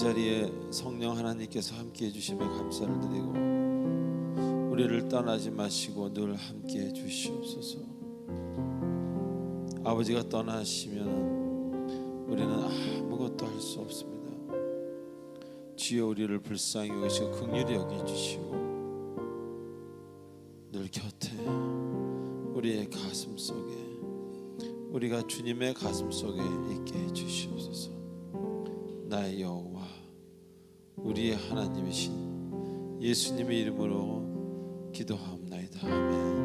자리에 성령 하나님께서 함께해 주심에 감사를 드리고 우리를 떠나지 마시고 늘 함께해 주시옵소서. 아버지가 떠나시면 우리는 아무것도 할 수 없습니다. 주여 우리를 불쌍히 여기시고 긍휼히 여겨주시고 늘 곁에 우리의 가슴 속에 우리가 주님의 가슴 속에 있게 해주시옵소서. 나의 여호와 우리의 하나님이신 예수님의 이름으로 기도하옵나이다. 아멘.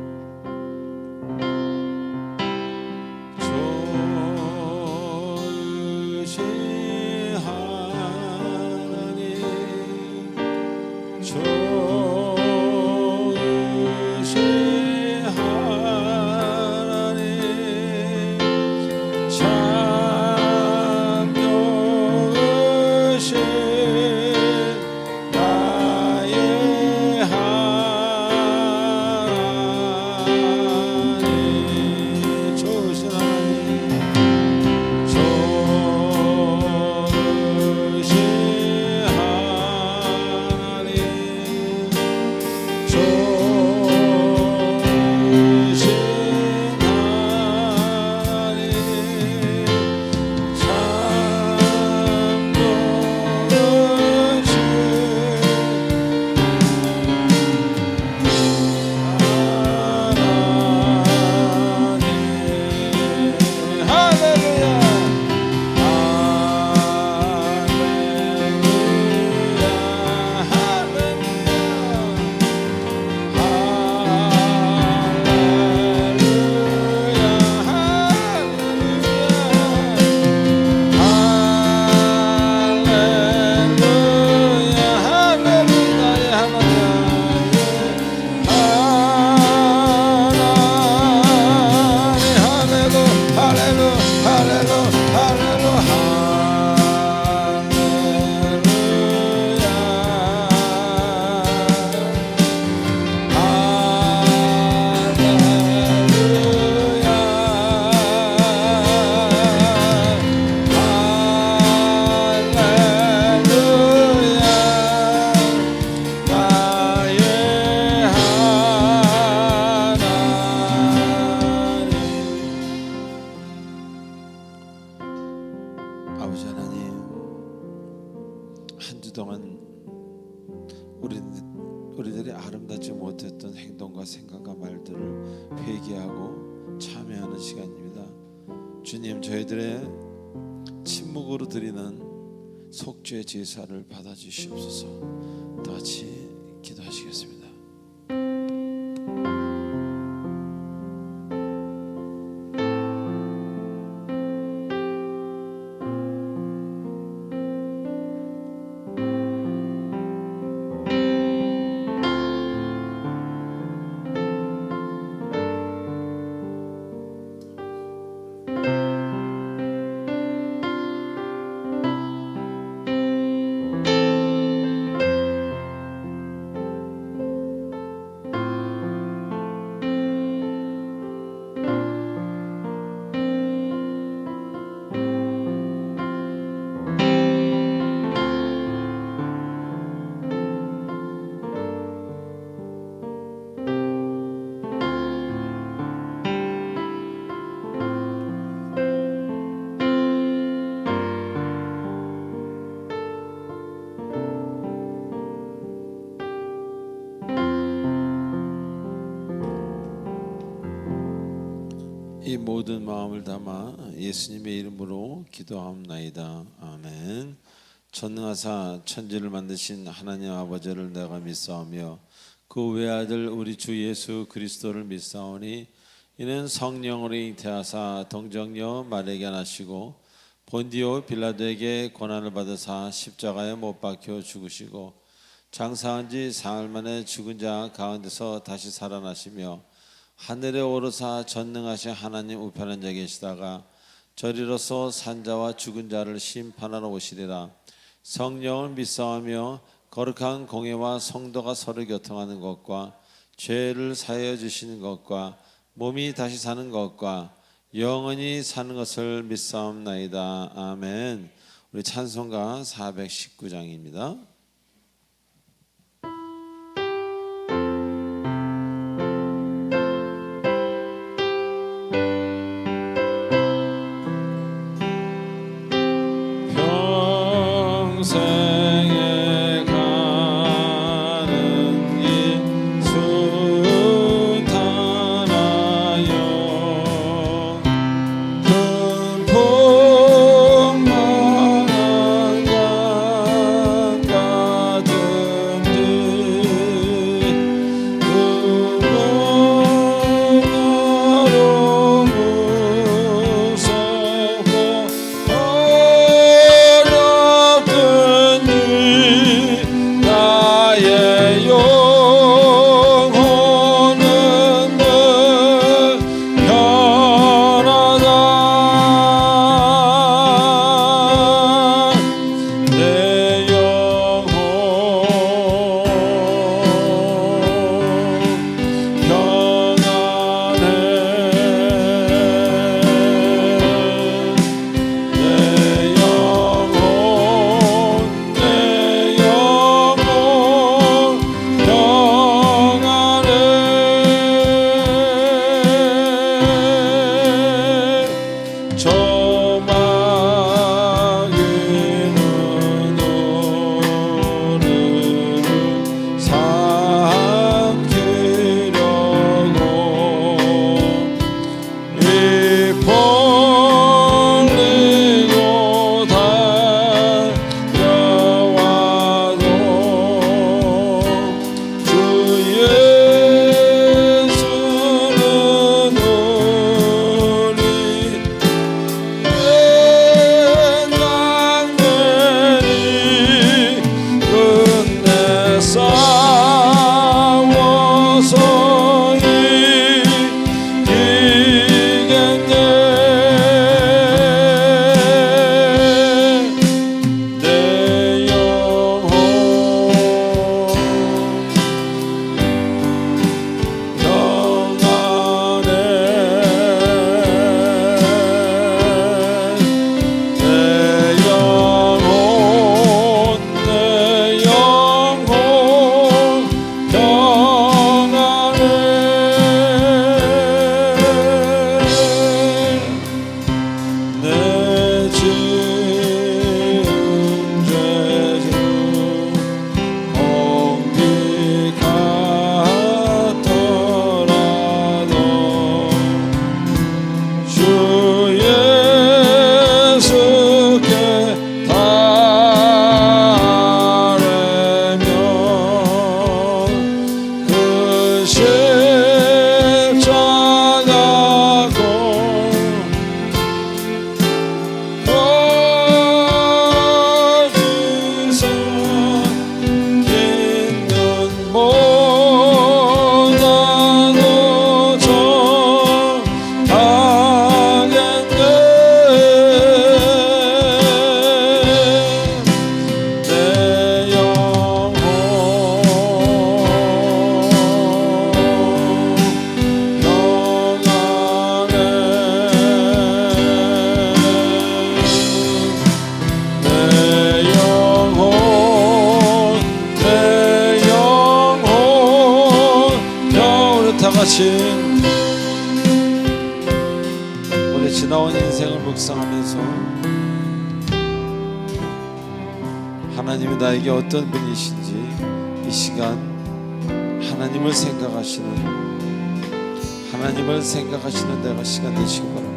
아버지 하나님, 한 주 동안 우리들이 아름답지 못했던 행동과 생각과 말들을 회개하고 참여하는 시간입니다. 주님, 저희들의 침묵으로 드리는 속죄 제사를 받아주시옵소서. 다 같이 기도하시겠습니다. 이 모든 마음을 담아 예수님의 이름으로 기도하옵나이다. 아멘. 전능하사 천지를 만드신 하나님 아버지를 내가 믿사오며 그 외아들 우리 주 예수 그리스도를 믿사오니 이는 성령으로 잉태하사 동정녀 마리아에게 나시고 본디오 빌라도에게 고난을 받으사 십자가에 못 박혀 죽으시고 장사한 지 사흘 만에 죽은 자 가운데서 다시 살아나시며 하늘에 오르사 전능하신 하나님 우편한 자에 계시다가 저리로서 산자와 죽은 자를 심판하러 오시리라. 성령을 믿사오며 거룩한 공회와 성도가 서로 교통하는 것과 죄를 사하여 주시는 것과 몸이 다시 사는 것과 영원히 사는 것을 믿사옵나이다. 아멘. 우리 찬송가 419장입니다. 평생에 가는 길 순탄하여 큰 풍만한 강 같은지 누구나로 무섭고 나의 영혼은 늘 편하다. 내 영혼 평안해. 내 영혼 우리 지나온 인생을 묵상하면서 하나님이 나에게 어떤 분이신지 이 시간 하나님을 생각하시는 내가 시간 되시기 바랍니다.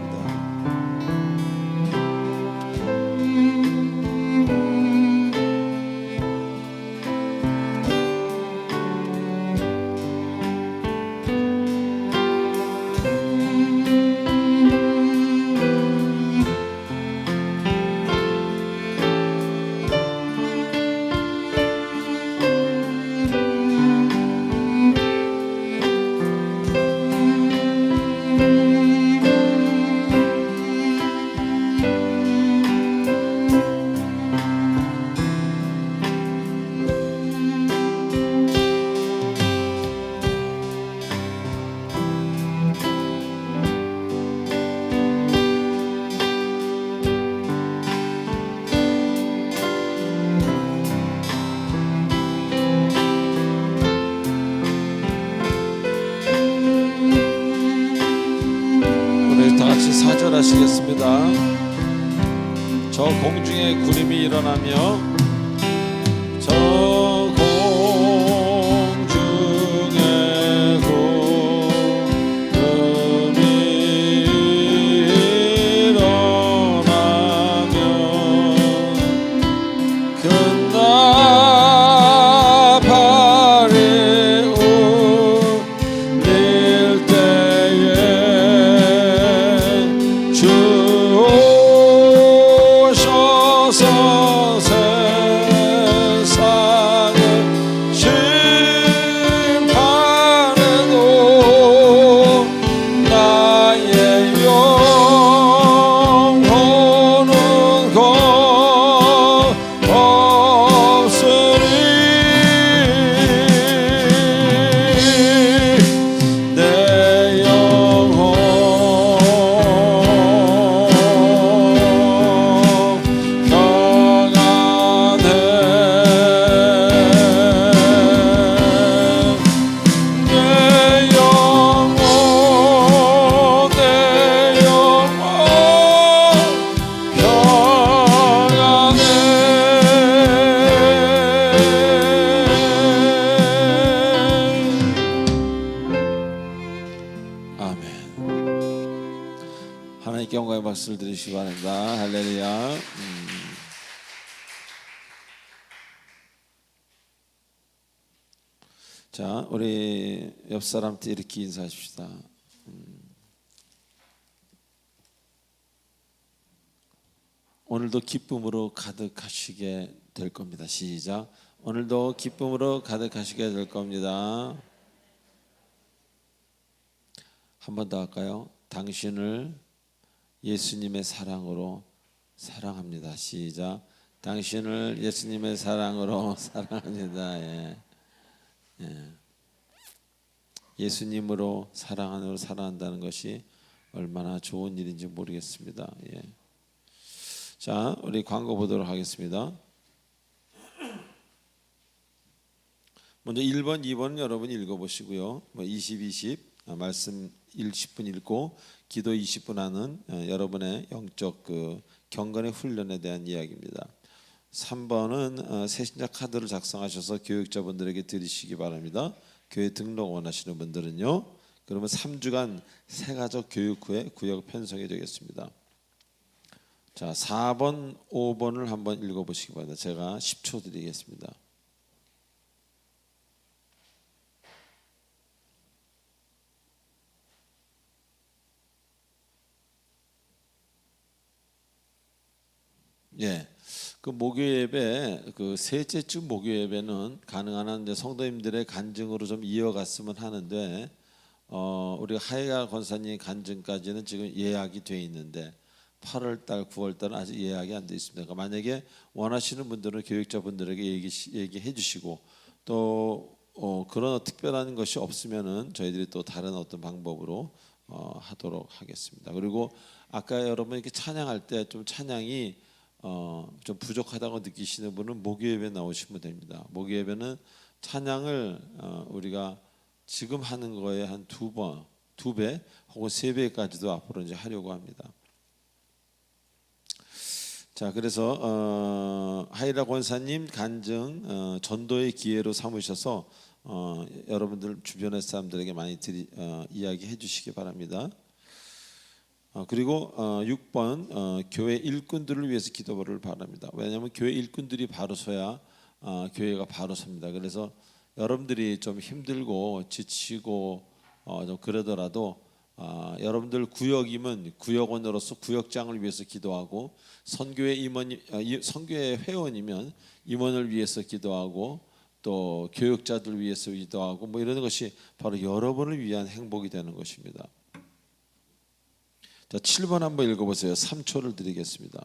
같이 사절하시겠습니다. 저 공중에 구름이 일어나며 저 공중에 구름이 일어나며 큰 나팔이 울릴 때에 주 오셔서 세상을 심판해도 나의 영혼은 없으리. 내 영혼 평안해. 내 영혼 평안해. 아멘. 하나님께 영광의 박수를 드리시기 바랍니다. 할렐루야. 자, 우리 옆 사람한테 이렇게 인사하십시다. 오늘도 기쁨으로 가득하시게 될 겁니다. 시작. 오늘도 기쁨으로 가득하시게 될 겁니다. 한 번 더 할까요? 당신을 예수님의 사랑으로 사랑합니다. 시작. 당신을 예수님의 사랑으로 사랑합니다. 예. 예수님으로 사랑으로 사랑한다는 것이 얼마나 좋은 일인지 모르겠습니다. 예. 자, 우리 광고 보도록 하겠습니다. 먼저 1번, 2번은 여러분이 읽어보시고요. 20, 20 말씀 10분 읽고 기도 20분 하는 여러분의 영적 경건의 훈련에 대한 이야기입니다. 3번은 새신자 카드를 작성하셔서 교육자분들에게 드리시기 바랍니다. 교회 등록 원하시는 분들은요. 그러면 3주간 새가족 교육 후에 구역 편성이 되겠습니다. 자, 4번, 5번을 한번 읽어보시기 바랍니다. 제가 10초 드리겠습니다. 예, 그 목요 예배, 그 셋째 주 목요 예배는 가능한 한 이제 성도님들의 간증으로 좀 이어갔으면 하는데, 우리 하이가 권사님 간증까지는 지금 예약이 돼 있는데 8월달, 9월달은 아직 예약이 안 돼 있습니다. 그러니까 만약에 원하시는 분들은 교육자분들에게 얘기해 주시고 또 그런 특별한 것이 없으면은 저희들이 또 다른 어떤 방법으로 하도록 하겠습니다. 그리고 아까 여러분 이렇게 찬양할 때 좀 찬양이 좀 부족하다고 느끼시는 분은 목요 예배 나오시면 됩니다. 목요 예배는 찬양을 우리가 지금 하는 거에 한 2번, 2배 혹은 3배까지도 앞으로 이제 하려고 합니다. 자, 그래서 하이라 권사님 간증 전도의 기회로 삼으셔서 여러분들 주변의 사람들에게 많이 이야기해 주시기 바랍니다. 그리고 6번 교회 일꾼들을 위해서 기도를 바랍니다. 왜냐하면 교회 일꾼들이 바로 서야 교회가 바로 섭니다. 그래서 여러분들이 좀 힘들고 지치고 좀 그러더라도 여러분들 구역이면 구역원으로서 구역장을 위해서 기도하고 선교회 임원, 선교회 회원이면 임원을 위해서 기도하고 또 교육자들 위해서 기도하고 뭐 이런 것이 바로 여러분을 위한 행복이 되는 것입니다. 자, 7번 한번 읽어보세요. 3초를 드리겠습니다.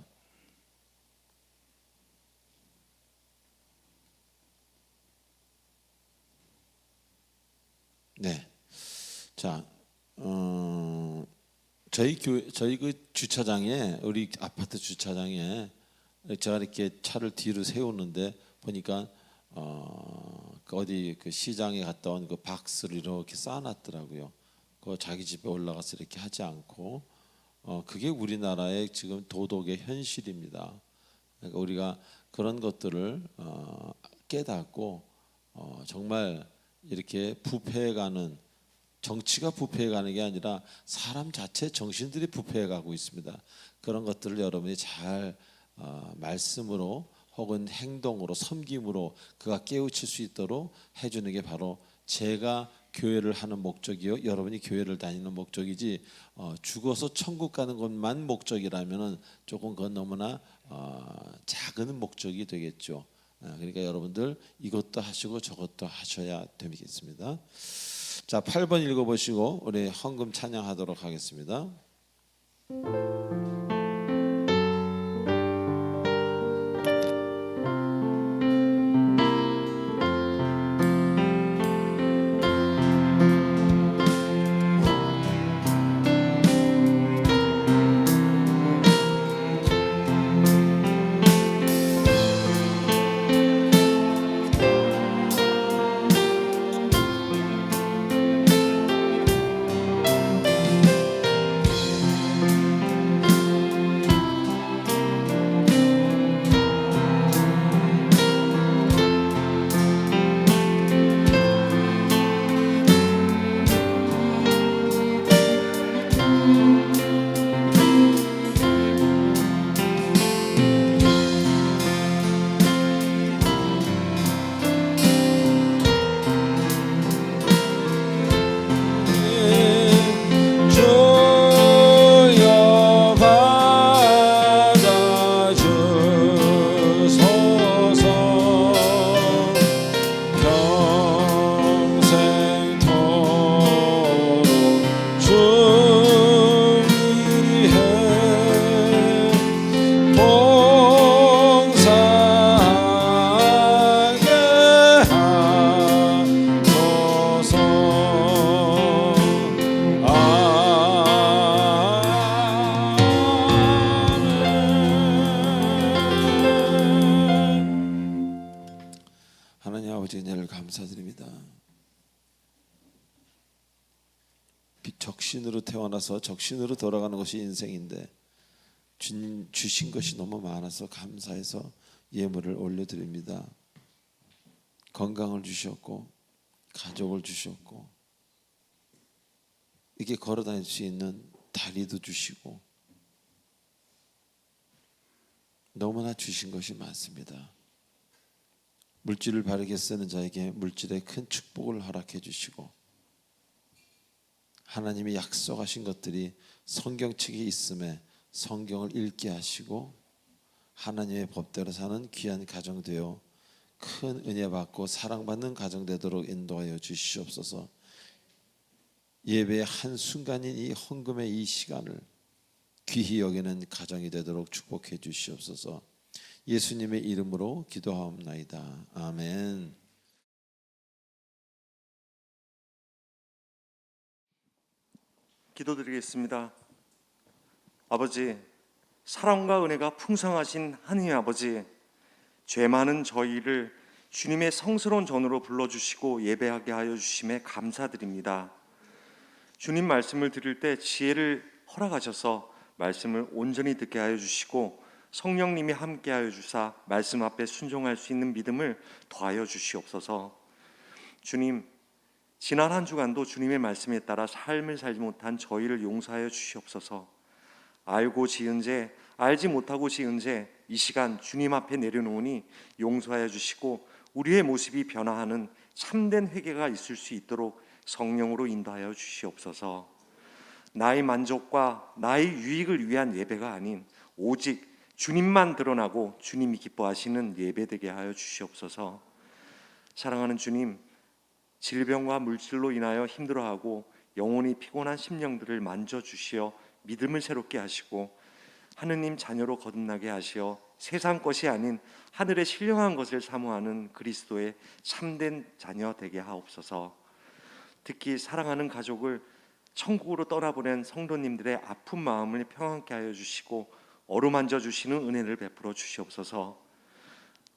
네. 자, 저희 그 주차장에 우리 아파트 주차장에 제가 이렇게 차를 뒤로 세우는데 보니까 그 어디 그 시장에 갔다 온 그 박스를 이렇게 쌓아놨더라고요. 그 자기 집에 올라가서 이렇게 하지 않고 그게 우리나라의 지금 도덕의 현실입니다. 그러니까 우리가 그런 것들을 깨닫고 정말 이렇게 부패해가는, 정치가 부패해가는 게 아니라 사람 자체 정신들이 부패해가고 있습니다. 그런 것들을 여러분이 잘 말씀으로 혹은 행동으로, 섬김으로 그가 깨우칠 수 있도록 해주는 게 바로 제가 교회를 하는 목적이요, 여러분이 교회를 다니는 목적이지, 죽어서 천국 가는 것만 목적이라면은 조금 그건 너무나 작은 목적이 되겠죠. 그러니까 여러분들 이것도 하시고 저것도 하셔야 되겠습니다. 자, 8번 읽어보시고 우리 헌금 찬양하도록 하겠습니다. 하나님 아버지, 은혜를 감사드립니다. 적신으로 태어나서 적신으로 돌아가는 것이 인생인데 주님 주신 것이 너무 많아서 감사해서 예물을 올려드립니다. 건강을 주셨고 가족을 주셨고 이렇게 걸어다닐 수 있는 다리도 주시고 너무나 주신 것이 많습니다. 물질을 바르게 쓰는 자에게 물질의 큰 축복을 허락해 주시고 하나님이 약속하신 것들이 성경책에 있음에 성경을 읽게 하시고 하나님의 법대로 사는 귀한 가정 되어 큰 은혜 받고 사랑받는 가정 되도록 인도하여 주시옵소서. 예배의 한순간인 이 헌금의 이 시간을 귀히 여기는 가정이 되도록 축복해 주시옵소서. 예수님의 이름으로 기도하옵나이다. 아멘. 기도드리겠습니다. 아버지, 사랑과 은혜가 풍성하신 하느님 아버지, 죄 많은 저희를 주님의 성스러운 전으로 불러주시고 예배하게 하여 주심에 감사드립니다. 주님 말씀을 들을 때 지혜를 허락하셔서 말씀을 온전히 듣게 하여 주시고 성령님이 함께 하여 주사 말씀 앞에 순종할 수 있는 믿음을 더하여 주시옵소서. 주님, 지난 한 주간도 주님의 말씀에 따라 삶을 살지 못한 저희를 용서하여 주시옵소서. 알고 지은 죄, 알지 못하고 지은 죄, 이 시간 주님 앞에 내려놓으니 용서하여 주시고 우리의 모습이 변화하는 참된 회개가 있을 수 있도록 성령으로 인도하여 주시옵소서. 나의 만족과 나의 유익을 위한 예배가 아닌 오직 주님만 드러나고 주님이 기뻐하시는 예배되게 하여 주시옵소서. 사랑하는 주님, 질병과 물질로 인하여 힘들어하고 영혼이 피곤한 심령들을 만져주시어 믿음을 새롭게 하시고 하느님 자녀로 거듭나게 하시어 세상 것이 아닌 하늘의 신령한 것을 사모하는 그리스도의 참된 자녀 되게 하옵소서. 특히 사랑하는 가족을 천국으로 떠나보낸 성도님들의 아픈 마음을 평안케 하여 주시고 어루만져 주시는 은혜를 베풀어 주시옵소서.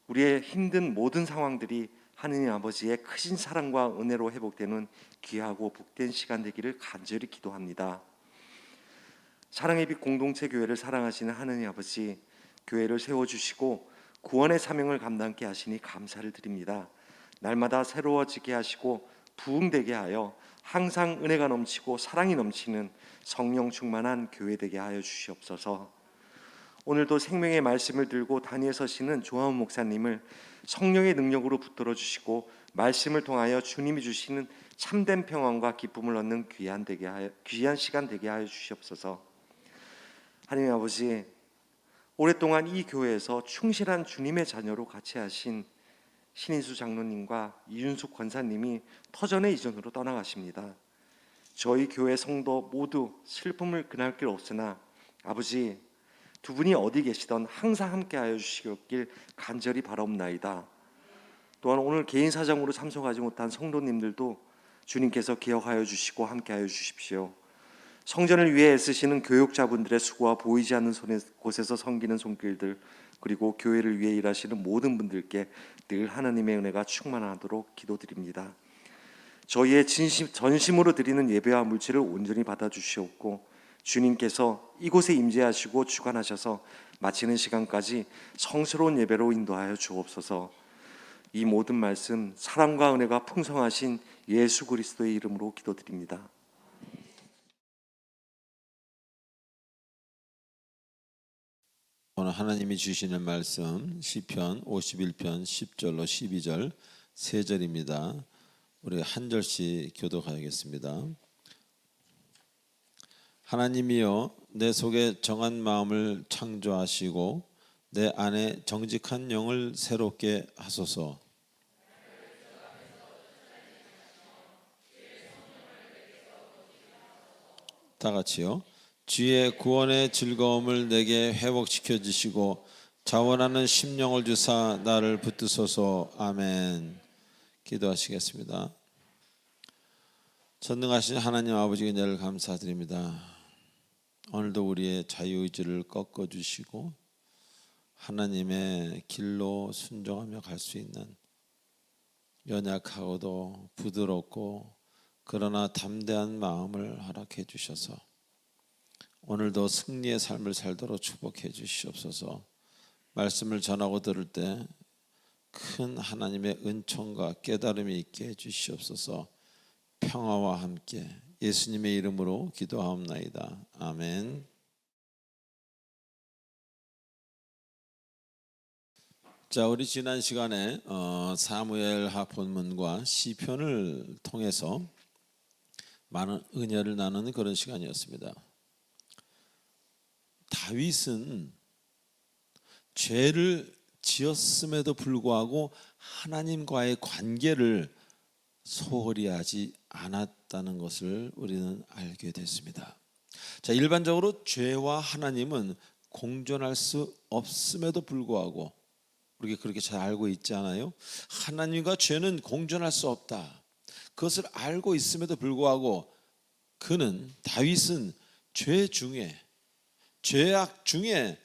우리의 힘든 모든 상황들이 하느님 아버지의 크신 사랑과 은혜로 회복되는 귀하고 복된 시간 되기를 간절히 기도합니다. 사랑의 빛 공동체 교회를 사랑하시는 하느님 아버지, 교회를 세워주시고 구원의 사명을 감당케 하시니 감사를 드립니다. 날마다 새로워지게 하시고 부흥되게 하여 항상 은혜가 넘치고 사랑이 넘치는 성령 충만한 교회 되게 하여 주시옵소서. 오늘도 생명의 말씀을 들고 단위에 서시는 조하은 목사님을 성령의 능력으로 붙들어 주시고 말씀을 통하여 주님이 주시는 참된 평안과 기쁨을 얻는 귀한 시간 되게 하여 주시옵소서. 하나님 아버지, 오랫동안 이 교회에서 충실한 주님의 자녀로 같이 하신 신인수 장로님과 이윤숙 권사님이 터전의 이전으로 떠나가십니다. 저희 교회 성도 모두 슬픔을 금할 길 없으나 아버지, 두 분이 어디 계시던 항상 함께하여 주시길 간절히 바라옵나이다. 또한 오늘 개인 사정으로 참석하지 못한 성도님들도 주님께서 기억하여 주시고 함께하여 주십시오. 성전을 위해 애쓰시는 교육자분들의 수고와 보이지 않는 곳에서 섬기는 손길들, 그리고 교회를 위해 일하시는 모든 분들께 늘 하나님의 은혜가 충만하도록 기도드립니다. 저희의 전심으로 드리는 예배와 물질을 온전히 받아주시옵고 주님께서 이곳에 임재하시고 주관하셔서 마치는 시간까지 성스러운 예배로 인도하여 주옵소서. 이 모든 말씀 사랑과 은혜가 풍성하신 예수 그리스도의 이름으로 기도드립니다. 오늘 하나님이 주시는 말씀 시편 51편 10절로 12절 3절입니다. 우리 한 절씩 교독하겠습니다. 하나님이여, 내 속에 정한 마음을 창조하시고 내 안에 정직한 영을 새롭게 하소서. 다 같이요. 주의 구원의 즐거움을 내게 회복시켜 주시고 자원하는 심령을 주사 나를 붙드소서. 아멘. 기도하시겠습니다. 전능하신 하나님 아버지, 은혜를 감사드립니다. 오늘도 우리의 자유의지를 꺾어주시고 하나님의 길로 순종하며 갈 수 있는 연약하고도 부드럽고 그러나 담대한 마음을 허락해 주셔서 오늘도 승리의 삶을 살도록 축복해 주시옵소서. 말씀을 전하고 들을 때 큰 하나님의 은총과 깨달음이 있게 해 주시옵소서. 평화와 함께 예수님의 이름으로 기도하옵나이다. 아멘. 자, 우리 지난 시간에 사무엘하 본문과 시편을 통해서 많은 은혜를 나누는 그런 시간이었습니다. 다윗은 죄를 지었음에도 불구하고 하나님과의 관계를 소홀히 하지 않았다는 것을 우리는 알게 됐습니다. 자, 일반적으로 죄와 하나님은 공존할 수 없음에도 불구하고 우리가 그렇게 잘 알고 있지 않아요? 하나님과 죄는 공존할 수 없다. 그것을 알고 있음에도 불구하고 다윗은 죄 중에, 죄악 중에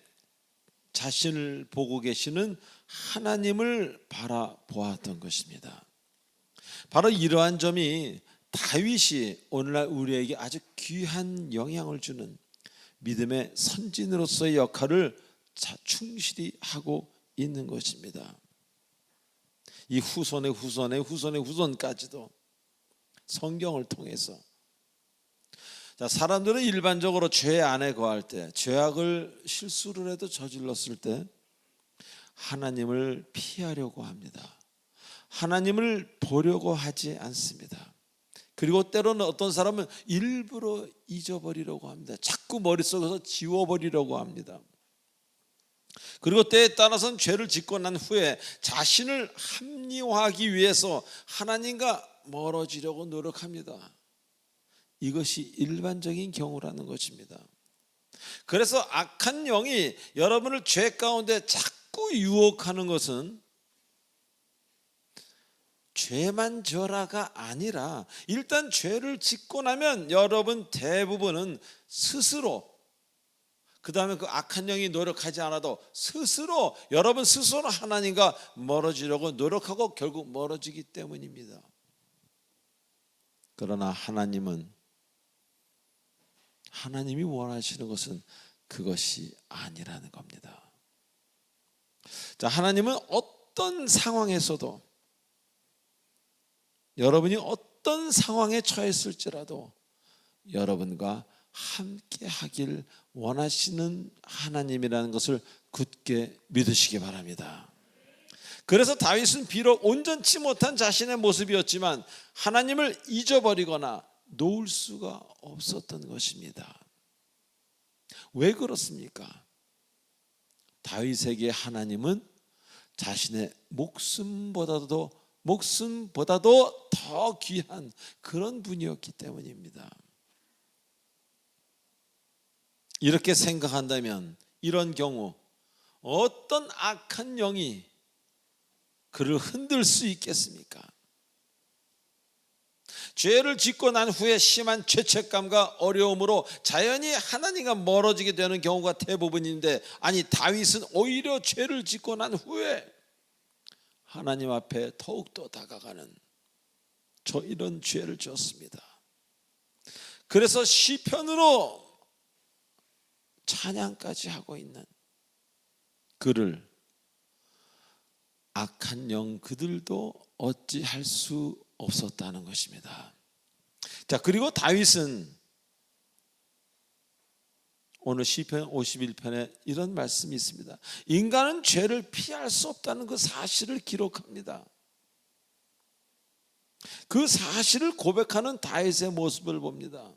자신을 보고 계시는 하나님을 바라보았던 것입니다. 바로 이러한 점이 다윗이 오늘날 우리에게 아주 귀한 영향을 주는 믿음의 선진으로서의 역할을 충실히 하고 있는 것입니다. 이 후손의 후손까지도 성경을 통해서, 자, 사람들은 일반적으로 죄 안에 거할 때, 죄악을 실수를 해도 저질렀을 때 하나님을 피하려고 합니다. 하나님을 보려고 하지 않습니다. 그리고 때로는 어떤 사람은 일부러 잊어버리려고 합니다. 자꾸 머릿속에서 지워버리려고 합니다. 그리고 때에 따라서는 죄를 짓고 난 후에 자신을 합리화하기 위해서 하나님과 멀어지려고 노력합니다. 이것이 일반적인 경우라는 것입니다. 그래서 악한 영이 여러분을 죄 가운데 자꾸 유혹하는 것은 죄만 져라가 아니라 일단 죄를 짓고 나면 여러분 대부분은 스스로, 그 다음에 그 악한 영이 노력하지 않아도 여러분 스스로 하나님과 멀어지려고 노력하고 결국 멀어지기 때문입니다. 그러나 하나님은 하나님이 원하시는 것은 그것이 아니라는 겁니다. 자, 하나님은 어떤 상황에서도, 여러분이 어떤 상황에 처했을지라도 여러분과 함께 하길 원하시는 하나님이라는 것을 굳게 믿으시기 바랍니다. 그래서 다윗은 비록 온전치 못한 자신의 모습이었지만 하나님을 잊어버리거나 놓을 수가 없었던 것입니다. 왜 그렇습니까? 다윗에게 하나님은 자신의 목숨보다도 더 귀한 그런 분이었기 때문입니다. 이렇게 생각한다면 이런 경우 어떤 악한 영이 그를 흔들 수 있겠습니까? 죄를 짓고 난 후에 심한 죄책감과 어려움으로 자연히 하나님과 멀어지게 되는 경우가 대부분인데, 아니 다윗은 오히려 죄를 짓고 난 후에 하나님 앞에 더욱더 다가가는 이런 죄를 지었습니다. 그래서 시편으로 찬양까지 하고 있는 그를 악한 영 그들도 어찌할 수 없었다는 것입니다. 자, 그리고 다윗은 오늘 시편 51편에 이런 말씀이 있습니다. 인간은 죄를 피할 수 없다는 그 사실을 기록합니다. 그 사실을 고백하는 다윗의 모습을 봅니다.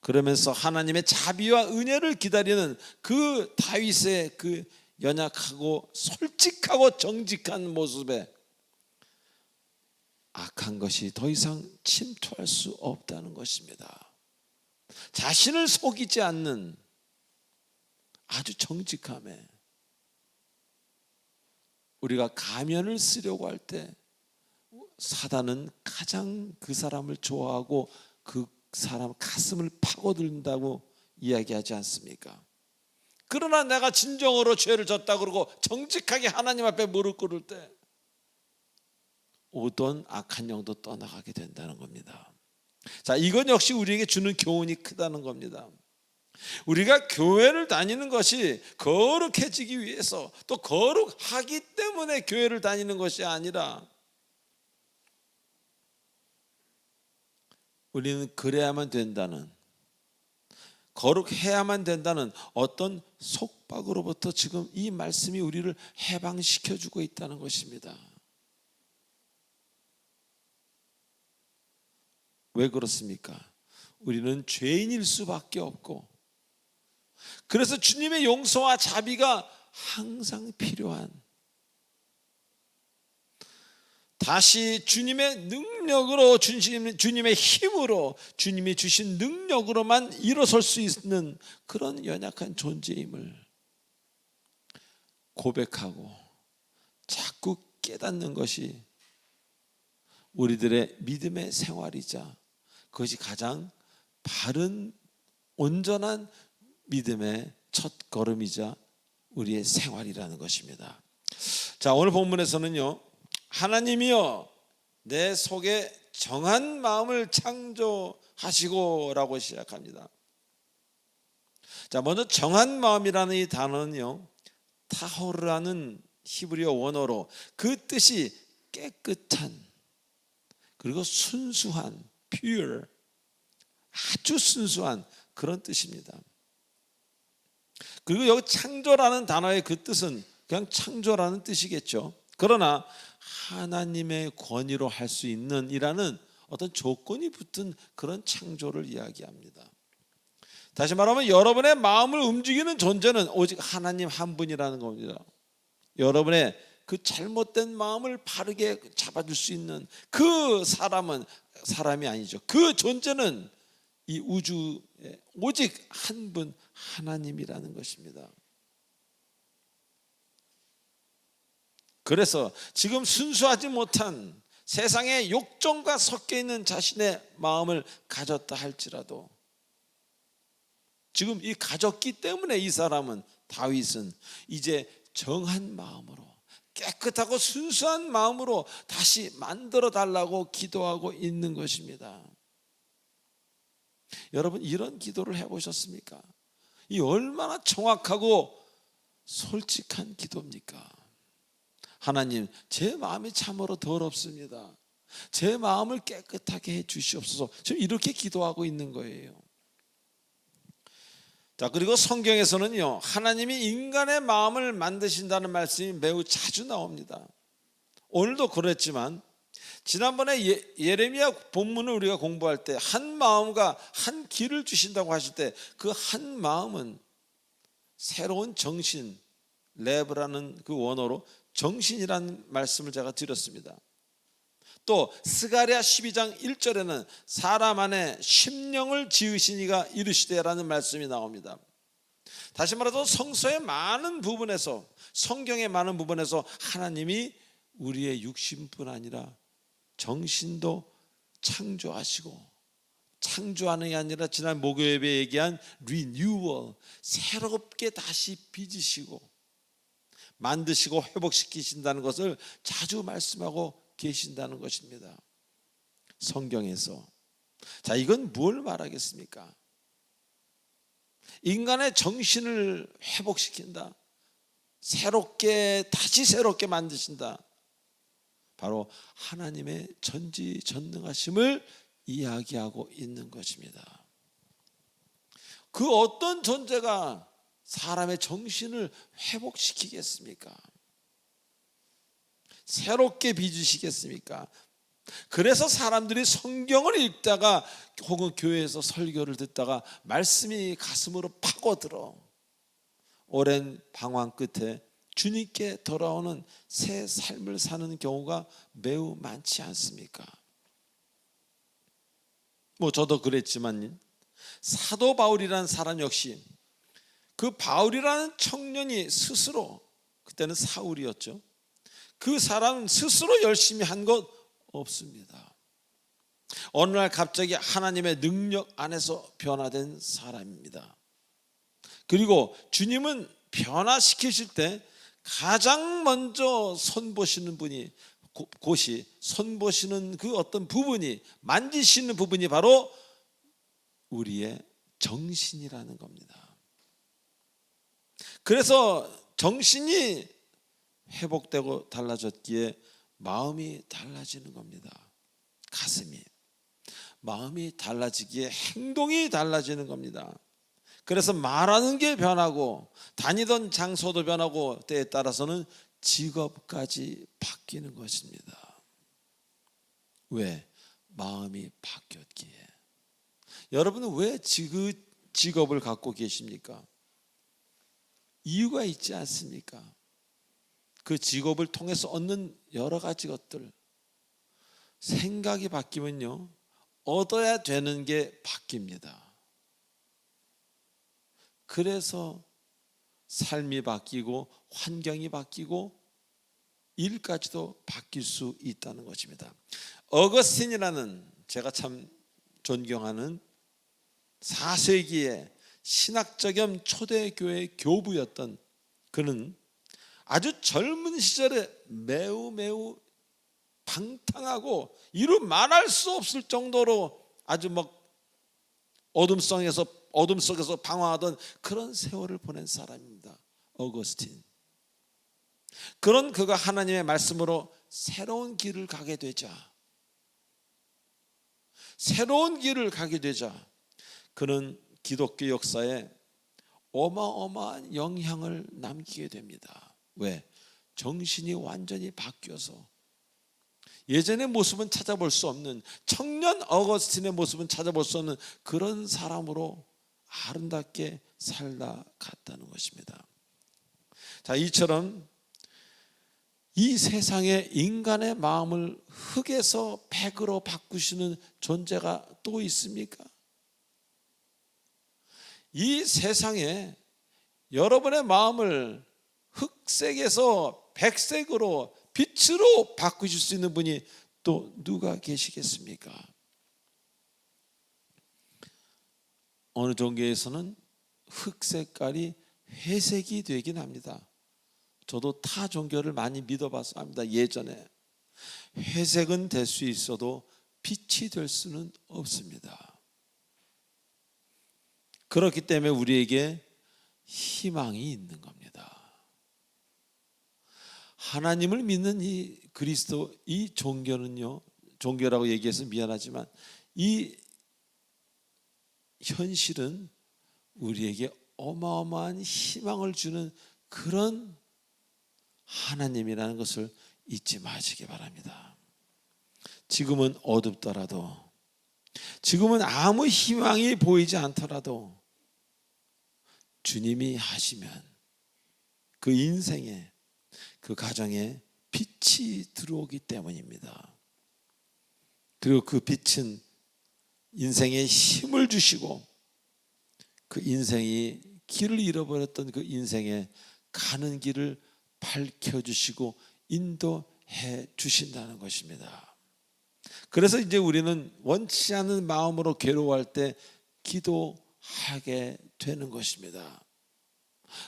그러면서 하나님의 자비와 은혜를 기다리는 그 다윗의 그 연약하고 솔직하고 정직한 모습에 악한 것이 더 이상 침투할 수 없다는 것입니다. 자신을 속이지 않는 아주 정직함에, 우리가 가면을 쓰려고 할 때 사단은 가장 그 사람을 좋아하고 그 사람 가슴을 파고든다고 이야기하지 않습니까? 그러나 내가 진정으로 죄를 졌다 그러고 정직하게 하나님 앞에 무릎 꿇을 때 오던 악한 영도 떠나가게 된다는 겁니다. 자, 이건 역시 우리에게 주는 교훈이 크다는 겁니다. 우리가 교회를 다니는 것이 거룩해지기 위해서, 또 거룩하기 때문에 교회를 다니는 것이 아니라 우리는 그래야만 된다는, 거룩해야만 된다는 어떤 속박으로부터 지금 이 말씀이 우리를 해방시켜주고 있다는 것입니다. 왜 그렇습니까? 우리는 죄인일 수밖에 없고, 그래서 주님의 용서와 자비가 항상 필요한, 다시 주님의 능력으로, 주님의 힘으로, 주님이 주신 능력으로만 일어설 수 있는 그런 연약한 존재임을 고백하고 자꾸 깨닫는 것이 우리들의 믿음의 생활이자 그것이 가장 바른 온전한 믿음의 첫 걸음이자 우리의 생활이라는 것입니다. 자, 오늘 본문에서는요, 하나님이여 내 속에 정한 마음을 창조하시고 라고 시작합니다. 자, 먼저 정한 마음이라는 이 단어는요, 타호르라는 히브리어 원어로 그 뜻이 깨끗한, 그리고 순수한, pure, 아주 순수한 그런 뜻입니다. 그리고 여기 창조라는 단어의 그 뜻은 그냥 창조라는 뜻이겠죠. 그러나 하나님의 권위로 할 수 있는 이라는 어떤 조건이 붙은 그런 창조를 이야기합니다. 다시 말하면 여러분의 마음을 움직이는 존재는 오직 하나님 한 분이라는 겁니다. 여러분의 그 잘못된 마음을 바르게 잡아줄 수 있는 그 사람은 사람이 아니죠. 그 존재는 이 우주에 오직 한 분 하나님이라는 것입니다. 그래서 지금 순수하지 못한 세상의 욕정과 섞여 있는 자신의 마음을 가졌다 할지라도, 지금 이 가졌기 때문에 이 사람은, 다윗은 이제 정한 마음으로, 깨끗하고 순수한 마음으로 다시 만들어 달라고 기도하고 있는 것입니다. 여러분 이런 기도를 해보셨습니까? 이 얼마나 정확하고 솔직한 기도입니까? 하나님, 제 마음이 참으로 더럽습니다. 제 마음을 깨끗하게 해 주시옵소서. 지금 이렇게 기도하고 있는 거예요. 자, 그리고 성경에서는요, 하나님이 인간의 마음을 만드신다는 말씀이 매우 자주 나옵니다. 오늘도 그랬지만 지난번에 예레미야 본문을 우리가 공부할 때 한 마음과 한 길을 주신다고 하실 때 그 한 마음은 새로운 정신, 레브라는 그 원어로 정신이라는 말씀을 제가 드렸습니다. 또 스가랴 12장 1절에는 사람 안에 심령을 지으신 이가 이르시되라는 말씀이 나옵니다. 다시 말해서 성서의 많은 부분에서, 성경의 많은 부분에서 하나님이 우리의 육신뿐 아니라 정신도 창조하시고, 창조하는 게 아니라 지난 목요일에 얘기한 리뉴얼, 새롭게 다시 빚으시고 만드시고 회복시키신다는 것을 자주 말씀하고 계신다는 것입니다. 성경에서. 자, 이건 뭘 말하겠습니까? 인간의 정신을 회복시킨다, 새롭게, 다시 새롭게 만드신다. 바로 하나님의 전지전능하심을 이야기하고 있는 것입니다. 그 어떤 존재가 사람의 정신을 회복시키겠습니까? 새롭게 빚으시겠습니까? 그래서 사람들이 성경을 읽다가 혹은 교회에서 설교를 듣다가 말씀이 가슴으로 파고들어 오랜 방황 끝에 주님께 돌아오는 새 삶을 사는 경우가 매우 많지 않습니까? 저도 그랬지만 사도 바울이라는 사람 역시 그 바울이라는 청년이 스스로, 그때는 사울이었죠, 그 사람은 스스로 열심히 한 것 없습니다. 어느 날 갑자기 하나님의 능력 안에서 변화된 사람입니다. 그리고 주님은 변화시키실 때 가장 먼저 손보시는 분이, 곳이, 손보시는 그 어떤 부분이, 만지시는 부분이 바로 우리의 정신이라는 겁니다. 그래서 정신이 회복되고 달라졌기에 마음이 달라지는 겁니다. 가슴이, 마음이 달라지기에 행동이 달라지는 겁니다. 그래서 말하는 게 변하고 다니던 장소도 변하고 때에 따라서는 직업까지 바뀌는 것입니다. 왜? 마음이 바뀌었기에. 여러분은 왜 그 직업을 갖고 계십니까? 이유가 있지 않습니까? 그 직업을 통해서 얻는 여러 가지 것들, 생각이 바뀌면요, 얻어야 되는 게 바뀝니다. 그래서 삶이 바뀌고 환경이 바뀌고 일까지도 바뀔 수 있다는 것입니다. 어거스틴이라는 제가 참 존경하는 4세기의 신학적 겸 초대교회 교부였던 그는 아주 젊은 시절에 매우 방탕하고 이루 말할 수 없을 정도로 아주 어둠 속에서 방황하던 그런 세월을 보낸 사람입니다. 어거스틴. 그런 그가 하나님의 말씀으로 새로운 길을 가게 되자 그는 기독교 역사에 어마어마한 영향을 남기게 됩니다. 왜? 정신이 완전히 바뀌어서 예전의 모습은 찾아볼 수 없는, 청년 어거스틴의 모습은 찾아볼 수 없는 그런 사람으로 아름답게 살다 갔다는 것입니다. 자, 이처럼 이 세상에 인간의 마음을 흙에서 백으로 바꾸시는 존재가 또 있습니까? 이 세상에 여러분의 마음을 흑색에서 백색으로, 빛으로 바꾸실 수 있는 분이 또 누가 계시겠습니까? 어느 종교에서는 흑 색깔이 회색이 되긴 합니다. 저도 타 종교를 많이 믿어봐서 합니다. 예전에 회색은 될 수 있어도 빛이 될 수는 없습니다. 그렇기 때문에 우리에게 희망이 있는 겁니다. 하나님을 믿는 이 그리스도, 이 종교는요, 종교라고 얘기해서 미안하지만 이 현실은 우리에게 어마어마한 희망을 주는 그런 하나님이라는 것을 잊지 마시기 바랍니다. 지금은 어둡더라도, 지금은 아무 희망이 보이지 않더라도 주님이 하시면 그 인생에, 그 가정에 빛이 들어오기 때문입니다. 그리고 그 빛은 인생에 힘을 주시고 그 인생이 길을 잃어버렸던 그 인생에 가는 길을 밝혀주시고 인도해 주신다는 것입니다. 그래서 이제 우리는 원치 않는 마음으로 괴로워할 때 기도하게 되는 것입니다.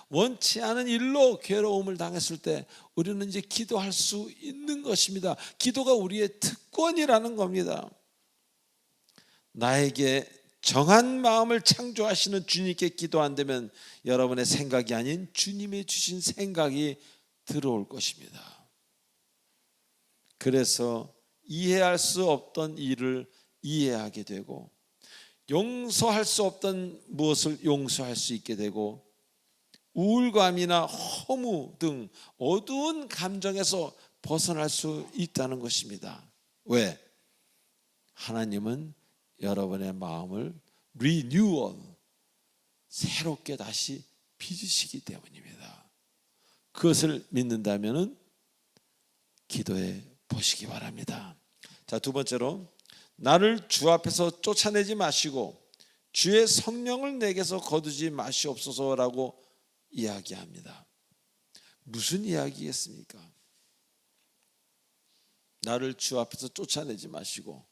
원치 않은 일로 괴로움을 당했을 때 우리는 이제 기도할 수 있는 것입니다. 기도가 우리의 특권이라는 겁니다. 나에게 정한 마음을 창조하시는 주님께 기도 안 되면 여러분의 생각이 아닌 주님이 주신 생각이 들어올 것입니다. 그래서 이해할 수 없던 일을 이해하게 되고, 용서할 수 없던 무엇을 용서할 수 있게 되고, 우울감이나 허무 등 어두운 감정에서 벗어날 수 있다는 것입니다. 왜? 하나님은 여러분의 마음을 리뉴얼, 새롭게 다시 빚으시기 때문입니다. 그것을 믿는다면 기도해 보시기 바랍니다. 자, 두 번째로, 나를 주 앞에서 쫓아내지 마시고 주의 성령을 내게서 거두지 마시옵소서라고 이야기합니다. 무슨 이야기겠습니까? 나를 주 앞에서 쫓아내지 마시고,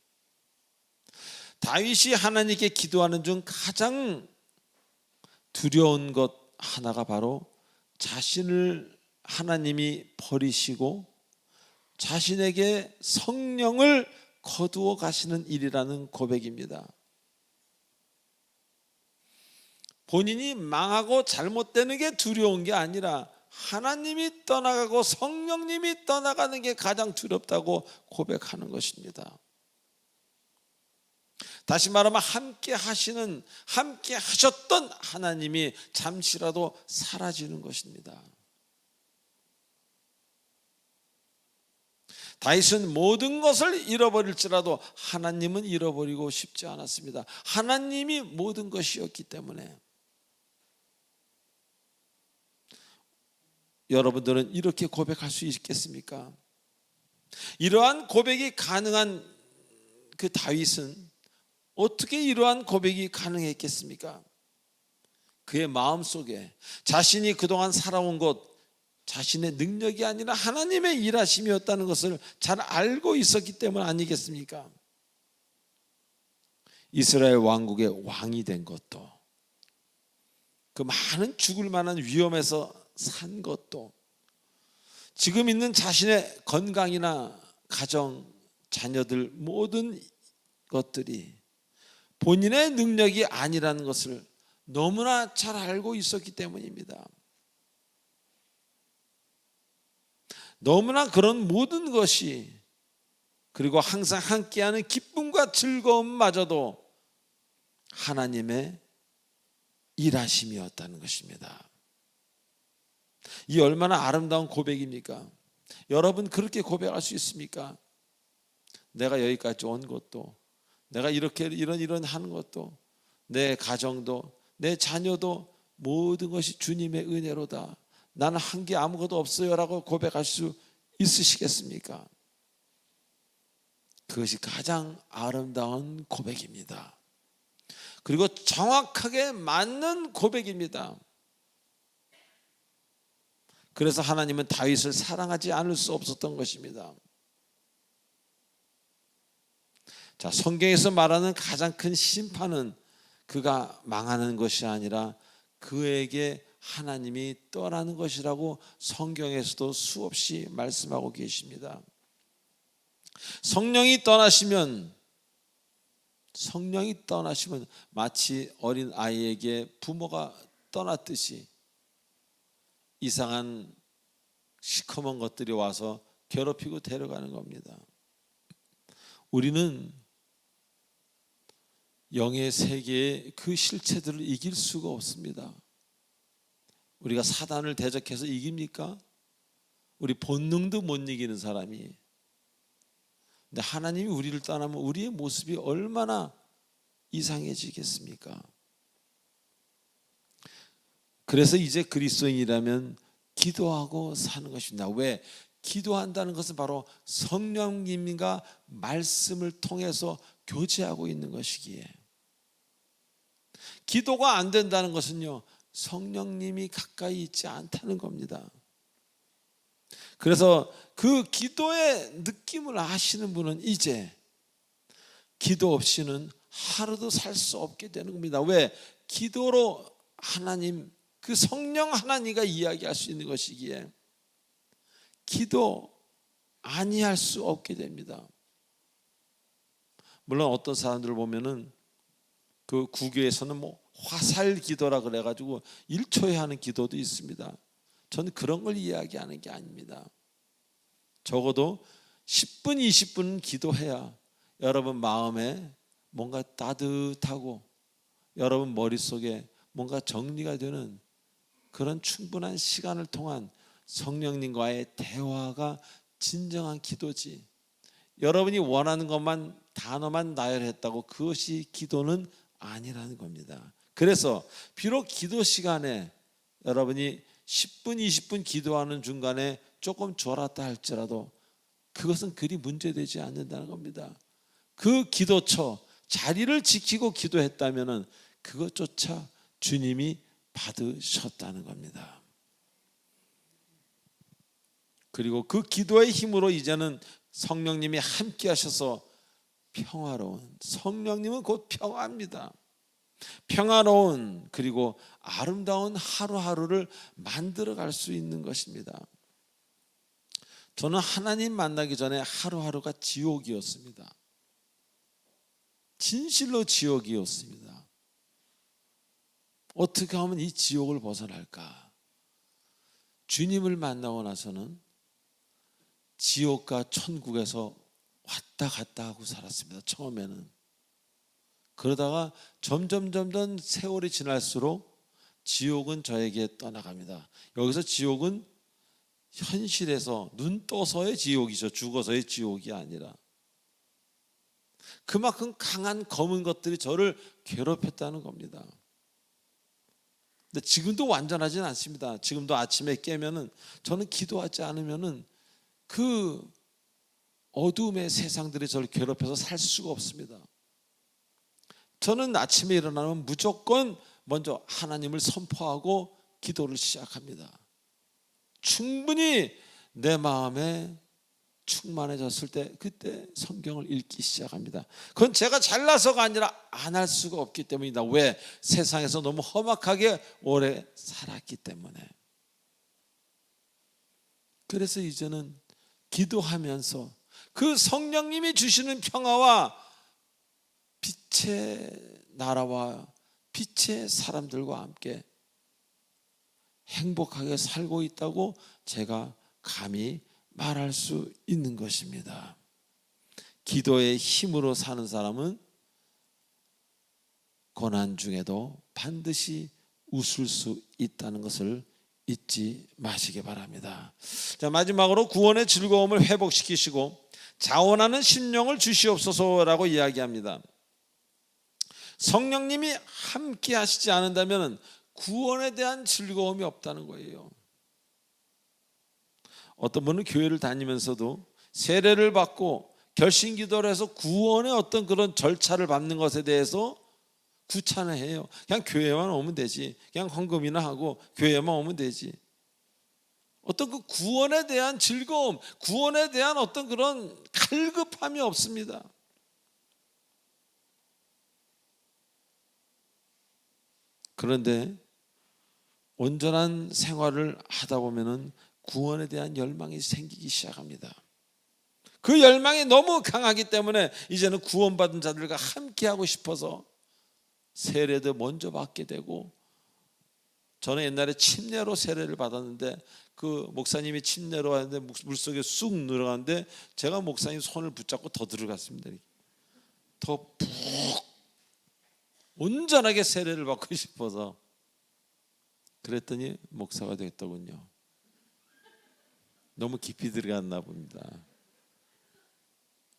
다윗이 하나님께 기도하는 중 가장 두려운 것 하나가 바로 자신을 하나님이 버리시고 자신에게 성령을 거두어 가시는 일이라는 고백입니다. 본인이 망하고 잘못되는 게 두려운 게 아니라 하나님이 떠나가고 성령님이 떠나가는 게 가장 두렵다고 고백하는 것입니다. 다시 말하면 함께 하시는, 함께 하셨던 하나님이 잠시라도 사라지는 것입니다. 다윗은 모든 것을 잃어버릴지라도 하나님은 잃어버리고 싶지 않았습니다. 하나님이 모든 것이었기 때문에. 여러분들은 이렇게 고백할 수 있겠습니까? 이러한 고백이 가능한 그 다윗은 어떻게 이러한 고백이 가능했겠습니까? 그의 마음속에 자신이 그동안 살아온 것, 자신의 능력이 아니라 하나님의 일하심이었다는 것을 잘 알고 있었기 때문 아니겠습니까? 이스라엘 왕국의 왕이 된 것도, 그 많은 죽을 만한 위험에서 산 것도, 지금 있는 자신의 건강이나 가정, 자녀들 모든 것들이 본인의 능력이 아니라는 것을 너무나 잘 알고 있었기 때문입니다. 너무나 그런 모든 것이, 그리고 항상 함께하는 기쁨과 즐거움마저도 하나님의 일하심이었다는 것입니다. 이 얼마나 아름다운 고백입니까? 여러분 그렇게 고백할 수 있습니까? 내가 여기까지 온 것도, 내가 이렇게 이런 하는 것도, 내 가정도, 내 자녀도 모든 것이 주님의 은혜로다. 나는 한 게 아무것도 없어요 라고 고백할 수 있으시겠습니까? 그것이 가장 아름다운 고백입니다. 그리고 정확하게 맞는 고백입니다. 그래서 하나님은 다윗을 사랑하지 않을 수 없었던 것입니다. 자, 성경에서 말하는 가장 큰 심판은 그가 망하는 것이 아니라 그에게 하나님이 떠나는 것이라고 성경에서도 수없이 말씀하고 계십니다. 성령이 떠나시면 성령이 떠나시면 마치 어린 아이에게 부모가 떠났듯이 이상한 시커먼 것들이 와서 괴롭히고 데려가는 겁니다. 우리는 영의 세계의 그 실체들을 이길 수가 없습니다. 우리가 사단을 대적해서 이깁니까? 우리 본능도 못 이기는 사람이. 근데 하나님이 우리를 떠나면 우리의 모습이 얼마나 이상해지겠습니까? 그래서 이제 그리스도인이라면 기도하고 사는 것입니다. 왜? 기도한다는 것은 바로 성령님과 말씀을 통해서 교제하고 있는 것이기에. 기도가 안 된다는 것은요, 성령님이 가까이 있지 않다는 겁니다. 그래서 그 기도의 느낌을 아시는 분은 이제 기도 없이는 하루도 살 수 없게 되는 겁니다. 왜? 기도로 하나님, 그 성령 하나님과 이야기할 수 있는 것이기에 기도 아니할 수 없게 됩니다. 물론 어떤 사람들을 보면은 그 구교에서는 뭐 화살 기도라 그래가지고 1초에 하는 기도도 있습니다. 저는 그런 걸 이야기하는 게 아닙니다. 적어도 10분, 20분 기도해야 여러분 마음에 뭔가 따뜻하고 여러분 머릿속에 뭔가 정리가 되는 그런 충분한 시간을 통한 성령님과의 대화가 진정한 기도지. 여러분이 원하는 것만 단어만 나열했다고 그것이 기도는 아니라는 겁니다. 그래서 비록 기도 시간에 여러분이 10분, 20분 기도하는 중간에 조금 졸았다 할지라도 그것은 그리 문제되지 않는다는 겁니다. 그 기도처 자리를 지키고 기도했다면 그것조차 주님이 받으셨다는 겁니다. 그리고 그 기도의 힘으로 이제는 성령님이 함께 하셔서 평화로운, 성령님은 곧 평화입니다. 평화로운 그리고 아름다운 하루하루를 만들어갈 수 있는 것입니다. 저는 하나님 만나기 전에 하루하루가 지옥이었습니다. 진실로 지옥이었습니다. 어떻게 하면 이 지옥을 벗어날까? 주님을 만나고 나서는 지옥과 천국에서 왔다 갔다 하고 살았습니다. 처음에는. 그러다가 점점 세월이 지날수록 지옥은 저에게 떠나갑니다. 여기서 지옥은 현실에서 눈 떠서의 지옥이죠. 죽어서의 지옥이 아니라. 그만큼 강한 검은 것들이 저를 괴롭혔다는 겁니다. 근데 지금도 완전하진 않습니다. 지금도 아침에 깨면은 저는 기도하지 않으면은 그 어둠의 세상들이 저를 괴롭혀서 살 수가 없습니다. 저는 아침에 일어나면 무조건 먼저 하나님을 선포하고 기도를 시작합니다. 충분히 내 마음에 충만해졌을 때 그때 성경을 읽기 시작합니다. 그건 제가 잘나서가 아니라 안 할 수가 없기 때문이다. 왜? 세상에서 너무 험악하게 오래 살았기 때문에. 그래서 이제는 기도하면서 그 성령님이 주시는 평화와 빛의 나라와 빛의 사람들과 함께 행복하게 살고 있다고 제가 감히 말할 수 있는 것입니다. 기도의 힘으로 사는 사람은 고난 중에도 반드시 웃을 수 있다는 것을 잊지 마시기 바랍니다. 자, 마지막으로 구원의 즐거움을 회복시키시고 자원하는 심령을 주시옵소서라고 이야기합니다. 성령님이 함께 하시지 않는다면 구원에 대한 즐거움이 없다는 거예요. 어떤 분은 교회를 다니면서도 세례를 받고 결신기도를 해서 구원의 어떤 그런 절차를 밟는 것에 대해서 구차해요. 그냥 교회만 오면 되지. 그냥 헌금이나 하고 교회만 오면 되지. 어떤 그 구원에 대한 즐거움, 구원에 대한 어떤 그런 갈급함이 없습니다. 그런데 온전한 생활을 하다 보면은 구원에 대한 열망이 생기기 시작합니다. 그 열망이 너무 강하기 때문에 이제는 구원받은 자들과 함께하고 싶어서 세례도 먼저 받게 되고, 저는 옛날에 침례로 세례를 받았는데 그 목사님이 침례로 하는데 물속에 쑥 들어가는데 제가 목사님 손을 붙잡고 더 들어갔습니다. 더 푹 온전하게 세례를 받고 싶어서. 그랬더니 목사가 됐더군요. 너무 깊이 들어갔나 봅니다.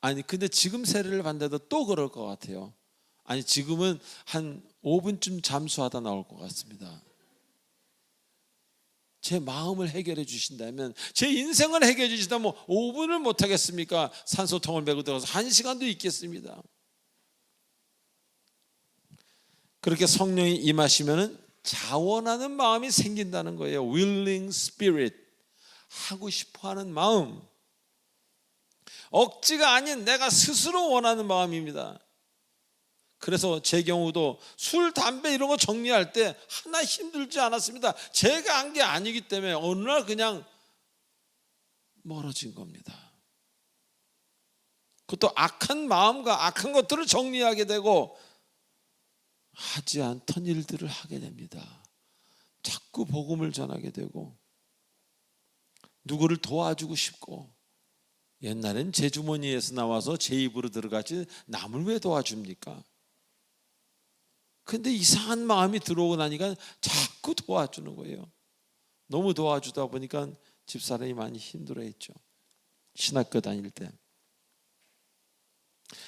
아니 근데 지금 세례를 받는데도 또 그럴 것 같아요. 아니 지금은 한 5분쯤 잠수하다 나올 것 같습니다. 제 마음을 해결해 주신다면, 제 인생을 해결해 주신다면 5분을 못 하겠습니까? 산소통을 메고 들어가서 1시간도 있겠습니다. 그렇게 성령이 임하시면 자원하는 마음이 생긴다는 거예요. willing spirit, 하고 싶어하는 마음, 억지가 아닌 내가 스스로 원하는 마음입니다. 그래서 제 경우도 술, 담배 이런 거 정리할 때 하나 힘들지 않았습니다. 제가 한 게 아니기 때문에 어느 날 그냥 멀어진 겁니다. 그것도 악한 마음과 악한 것들을 정리하게 되고 하지 않던 일들을 하게 됩니다. 자꾸 복음을 전하게 되고 누구를 도와주고 싶고, 옛날엔 제 주머니에서 나와서 제 입으로 들어가지 남을 왜 도와줍니까? 근데 이상한 마음이 들어오고 나니까 자꾸 도와주는 거예요. 너무 도와주다 보니까 집사람이 많이 힘들어했죠. 신학교 다닐 때.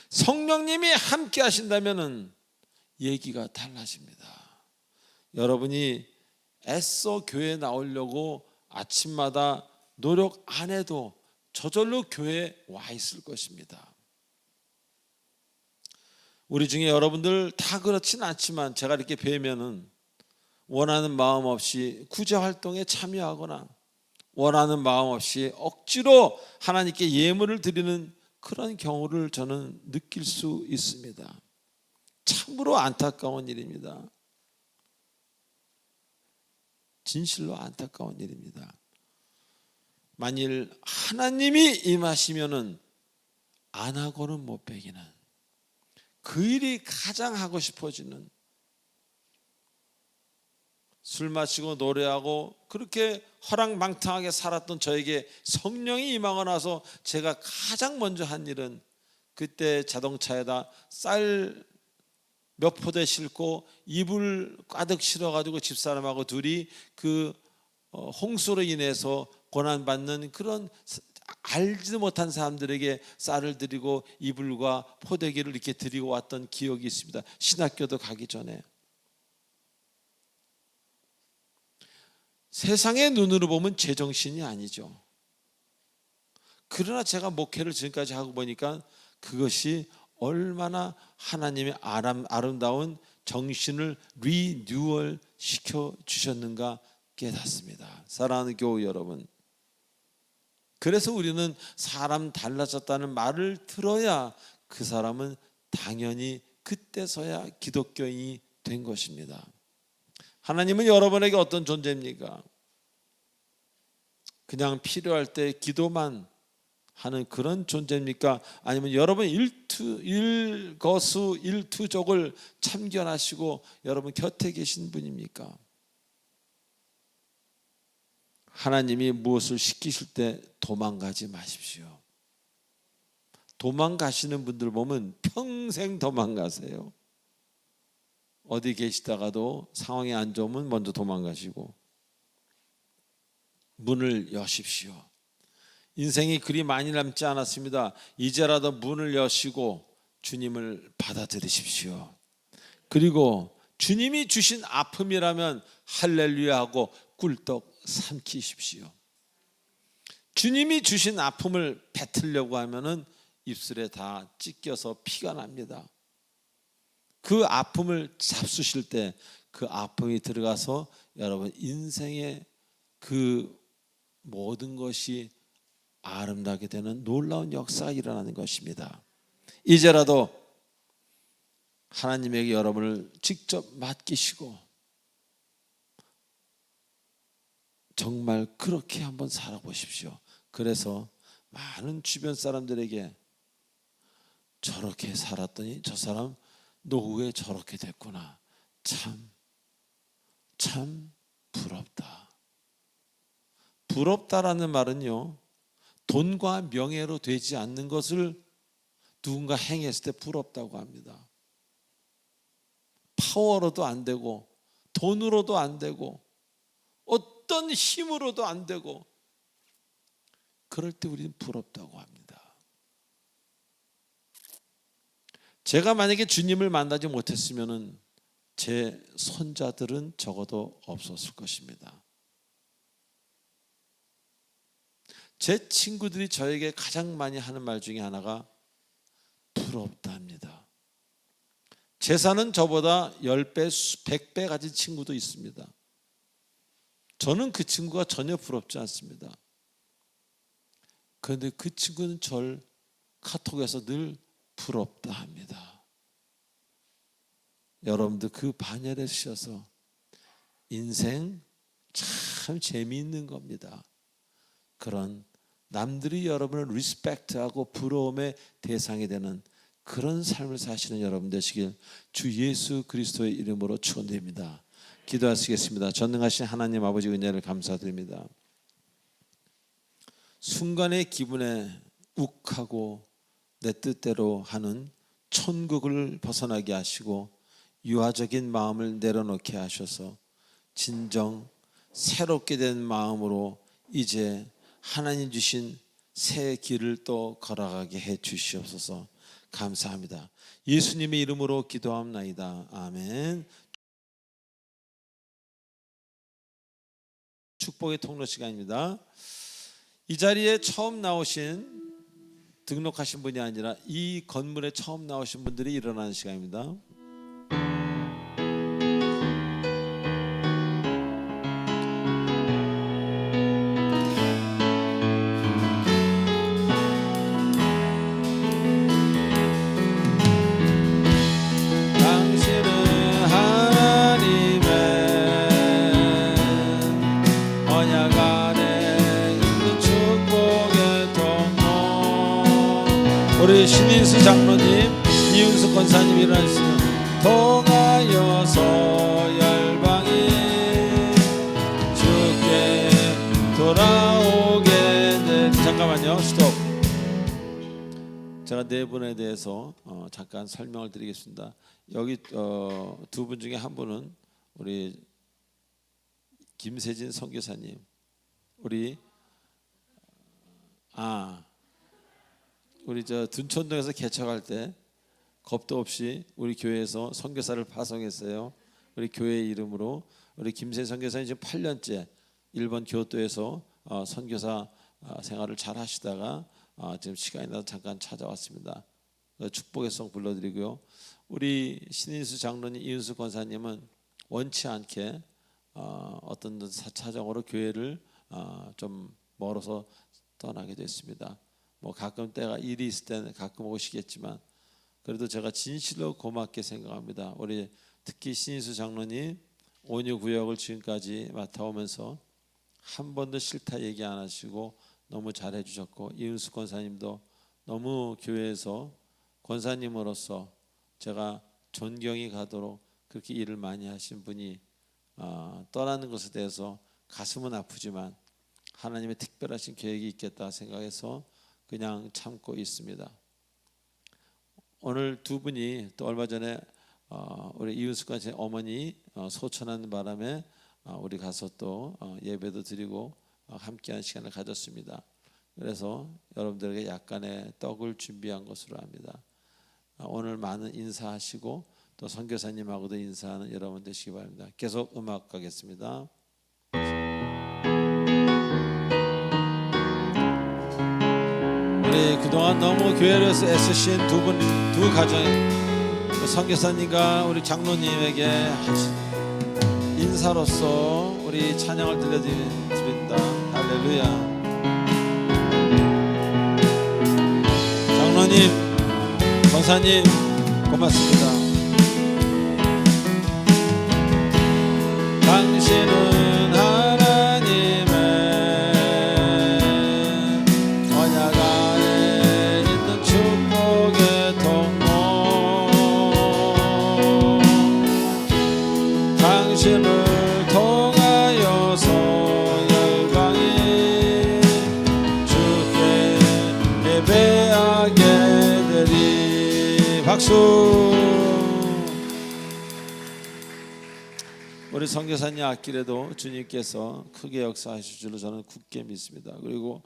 성령님이 함께 하신다면 얘기가 달라집니다. 여러분이 애써 교회에 나오려고 아침마다 노력 안 해도 저절로 교회에 와 있을 것입니다. 우리 중에 여러분들 다 그렇진 않지만 제가 이렇게 뵈면은 원하는 마음 없이 구제 활동에 참여하거나 원하는 마음 없이 억지로 하나님께 예물을 드리는 그런 경우를 저는 느낄 수 있습니다. 참으로 안타까운 일입니다. 진실로 안타까운 일입니다. 만일 하나님이 임하시면은 안 하고는 못 배기는, 그 일이 가장 하고 싶어지는, 술 마시고 노래하고 그렇게 허랑방탕하게 살았던 저에게 성령이 임하고 나서 제가 가장 먼저 한 일은, 그때 자동차에다 쌀 몇 포대 싣고 이불 가득 실어가지고 집사람하고 둘이 그 홍수로 인해서 고난받는 그런 알지도 못한 사람들에게 쌀을 드리고 이불과 포대기를 이렇게 드리고 왔던 기억이 있습니다. 신학교도 가기 전에. 세상의 눈으로 보면 제정신이 아니죠. 그러나 제가 목회를 지금까지 하고 보니까 그것이 얼마나 하나님의 아름다운 정신을 리뉴얼 시켜주셨는가 깨닫습니다. 사랑하는 교우 여러분, 그래서 우리는 사람 달라졌다는 말을 들어야 그 사람은 당연히 그때서야 기독교인이 된 것입니다. 하나님은 여러분에게 어떤 존재입니까? 그냥 필요할 때 기도만 하는 그런 존재입니까? 아니면 여러분 일거수 일투족을 참견하시고 여러분 곁에 계신 분입니까? 하나님이 무엇을 시키실 때 도망가지 마십시오. 도망가시는 분들 보면 평생 도망가세요. 어디 계시다가도 상황이 안 좋으면 먼저 도망가시고. 문을 여십시오. 인생이 그리 많이 남지 않았습니다. 이제라도 문을 여시고 주님을 받아들이십시오. 그리고 주님이 주신 아픔이라면 할렐루야 하고 꿀떡 삼키십시오. 주님이 주신 아픔을 뱉으려고 하면은 입술에 다 찢겨서 피가 납니다. 그 아픔을 잡수실 때 그 아픔이 들어가서 여러분 인생의 그 모든 것이 아름다게 되는 놀라운 역사가 일어나는 것입니다. 이제라도 하나님에게 여러분을 직접 맡기시고 정말 그렇게 한번 살아보십시오. 그래서 많은 주변 사람들에게 저렇게 살았더니 저 사람 노후에 저렇게 됐구나. 참 부럽다. 부럽다라는 말은요, 돈과 명예로 되지 않는 것을 누군가 행했을 때 부럽다고 합니다. 파워로도 안 되고 돈으로도 안 되고 어떤 힘으로도 안 되고 그럴 때 우리는 부럽다고 합니다. 제가 만약에 주님을 만나지 못했으면 제 손자들은 적어도 없었을 것입니다. 제 친구들이 저에게 가장 많이 하는 말 중에 하나가 부럽답니다. 재산은 저보다 10배, 100배 가진 친구도 있습니다. 저는 그 친구가 전혀 부럽지 않습니다. 그런데 그 친구는 절 카톡에서 늘 부럽다 합니다. 여러분들 그 반열에 쓰셔서 인생 참 재미있는 겁니다. 그런 남들이 여러분을 리스펙트하고 부러움의 대상이 되는 그런 삶을 사시는 여러분 되시길 주 예수 그리스도의 이름으로 축원드립니다. 기도하시겠습니다. 전능하신 하나님 아버지 은혜를 감사드립니다. 순간의 기분에 욱하고 내 뜻대로 하는 천국을 벗어나게 하시고 유아적인 마음을 내려놓게 하셔서 진정 새롭게 된 마음으로 이제 하나님 주신 새 길을 또 걸어가게 해 주시옵소서. 감사합니다. 예수님의 이름으로 기도합나이다. 아멘. 축복의 통로 시간입니다. 이 자리에 처음 나오신 등록하신 분이 아니라 이 건물에 처음 나오신 분들이 일어나는 시간입니다. 우리 신인수 장로님, 이윤수 권사님 일어나시면 통하여서 열방이 주께 돌아오게 되. 잠깐만요, 스톱. 제가 네 분에 대해서 잠깐 설명을 드리겠습니다. 여기 두 분 중에 한 분은 우리 김세진 선교사님, 우리 저 둔촌동에서 개척할 때 겁도 없이 우리 교회에서 선교사를 파송했어요. 우리 교회 이름으로 우리 김세 선교사님 지금 8년째 일본 교토에서 선교사 생활을 잘 하시다가 지금 시간이 나서 잠깐 찾아왔습니다. 축복의 송 불러드리고요. 우리 신인수 장로님, 이윤수 권사님은 원치 않게 어떤 사정으로 교회를 좀 멀어서 떠나게 됐습니다. 뭐 가끔 때가 일이 있을 때는 가끔 오시겠지만 그래도 제가 진실로 고맙게 생각합니다. 우리 특히 신인수 장로님 온유 구역을 지금까지 맡아오면서 한 번도 싫다 얘기 안 하시고 너무 잘해 주셨고, 이윤수 권사님도 너무 교회에서 권사님으로서 제가 존경이 가도록 그렇게 일을 많이 하신 분이 떠나는 것에 대해서 가슴은 아프지만 하나님의 특별하신 계획이 있겠다 생각해서 그냥 참고 있습니다. 오늘 두 분이 또 얼마 전에 우리 이윤수 권사님 어머니 소천하는 바람에 우리 가서 또 예배도 드리고 함께한 시간을 가졌습니다. 그래서 여러분들에게 약간의 떡을 준비한 것으로 합니다. 오늘 많은 인사하시고 또 선교사님하고도 인사하는 여러분 되시기 바랍니다. 계속 음악 가겠습니다. 우리 그동안 너무 교회를 위해서 애쓰신 두 가정 선교사님과 우리 장로님에게 인사로서 우리 찬양을 들려드립니다. 할렐루야. 장로님, 권사님 고맙습니다. 당신은 하나님의 언약 나를 통하여서 열방이 주께 예배하게 되리. 박수. 우리 선교사님 앞길에도 주님께서 크게 역사하실 줄로 저는 굳게 믿습니다. 그리고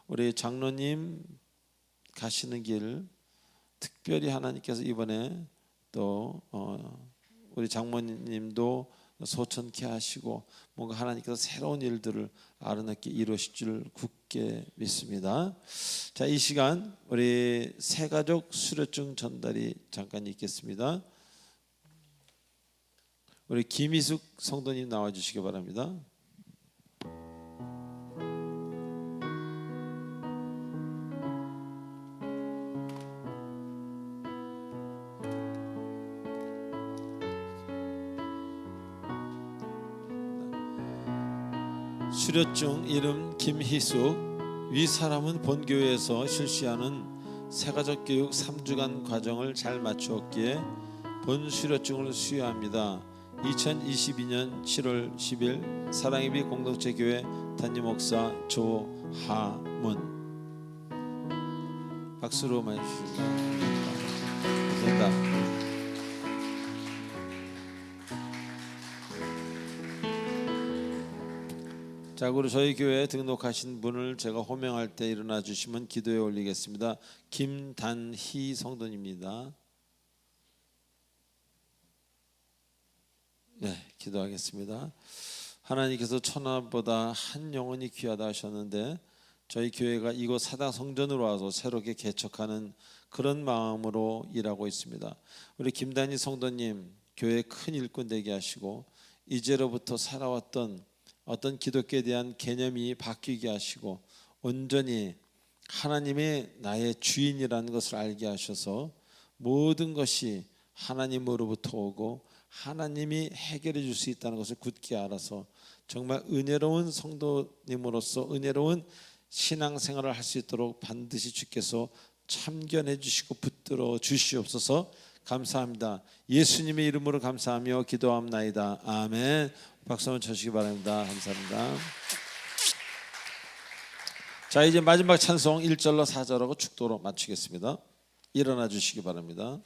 우리 장로님 가시는 길 특별히 하나님께서 이번에 또 우리 장모님도 소천케 하시고 뭔가 하나님께서 새로운 일들을 아름답게 이루실 줄 굳게 믿습니다. 자, 이 시간 우리 새가족 수료증 전달이 잠깐 있겠습니다. 우리 김희숙 성도님 나와주시기 바랍니다. 수료증 이름 김희숙. 위 사람은 본교회에서 실시하는 새가족 교육 3주간 과정을 잘 마추었기에 본 수료증을 수여합니다. 2022년 7월 10일 사랑예비 공동체 교회 담임 목사 조하문. 박수로 많이 주십니다. 감사합니다. 자, 그리고 저희 교회에 등록하신 분을 제가 호명할 때 일어나 주시면 기도에 올리겠습니다. 김단희 성도님입니다. 네, 기도하겠습니다. 하나님께서 천하보다 한 영혼이 귀하다 하셨는데 저희 교회가 이곳 사당 성전으로 와서 새롭게 개척하는 그런 마음으로 일하고 있습니다. 우리 김단희 성도님 교회 큰 일꾼 되게 하시고 이제로부터 살아왔던 어떤 기독교에 대한 개념이 바뀌게 하시고 온전히 하나님이 나의 주인이라는 것을 알게 하셔서 모든 것이 하나님으로부터 오고 하나님이 해결해 줄 수 있다는 것을 굳게 알아서 정말 은혜로운 성도님으로서 은혜로운 신앙생활을 할 수 있도록 반드시 주께서 참견해 주시고 붙들어 주시옵소서. 감사합니다. 예수님의 이름으로 감사하며 기도합나이다. 아멘. 박수 한번 쳐주시기 바랍니다. 감사합니다. 자, 이제 마지막 찬송 1절로 4절하고 축도로 마치겠습니다. 일어나 주시기 바랍니다.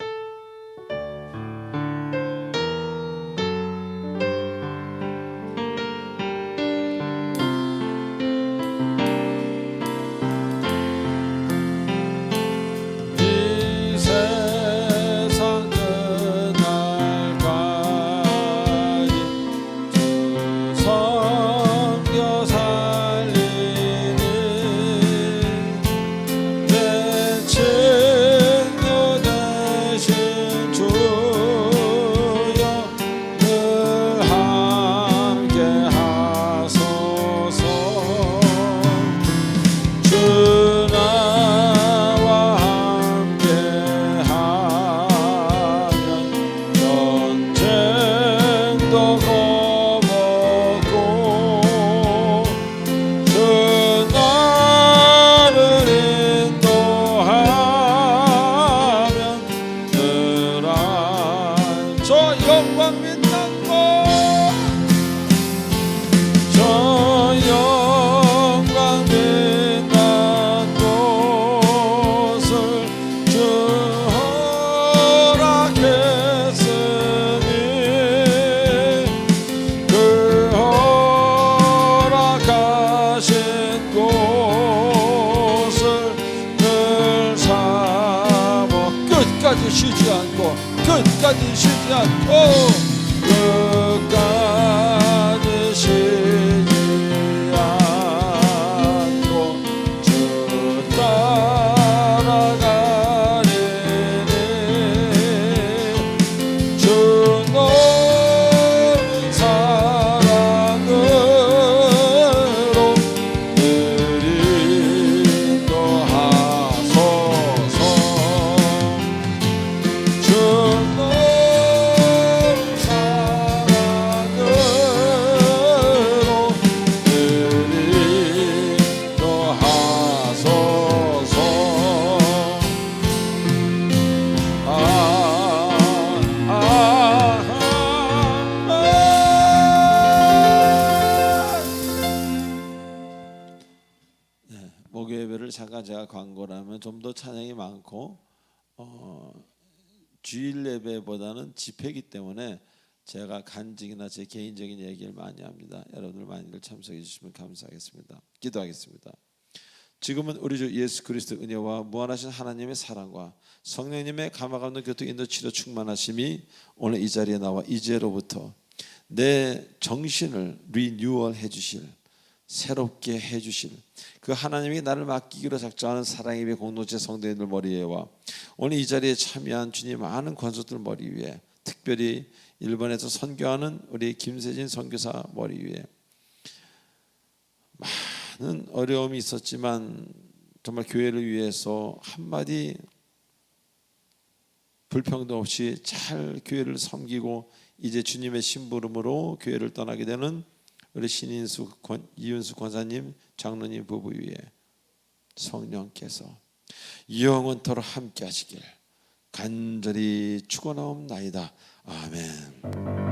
끝까지 쉬지 않고 끝까지 쉬지 않고 주 따라가리니 주 너의 사랑으로 늘 인도하소서. 주 너의 사랑으로 잠깐 제가 광고를 하면 좀 더 찬양이 많고 주일 예배보다는 집회이기 때문에 제가 간증이나 제 개인적인 얘기를 많이 합니다. 여러분들 많이들 참석해 주시면 감사하겠습니다. 기도하겠습니다. 지금은 우리 주 예수 그리스도 은혜와 무한하신 하나님의 사랑과 성령님의 감화 없는 교통 인도 치료 충만하심이 오늘 이 자리에 나와 이제로부터 내 정신을 리뉴얼 해주실, 새롭게 해주실 그 하나님이 나를 맡기기로 작정하는 사랑의 배 공동체 성도인들 머리 위에와 오늘 이 자리에 참여한 주님 많은 권속들 머리 위에, 특별히 일본에서 선교하는 우리 김세진 선교사 머리 위에 많은 어려움이 있었지만 정말 교회를 위해서 한마디 불평등 없이 잘 교회를 섬기고 이제 주님의 심부름으로 교회를 떠나게 되는 우리 이윤수 권사님 장로님 부부 위에 성령께서 영원토록 함께 하시길 간절히 축원하옵나이다. 아멘.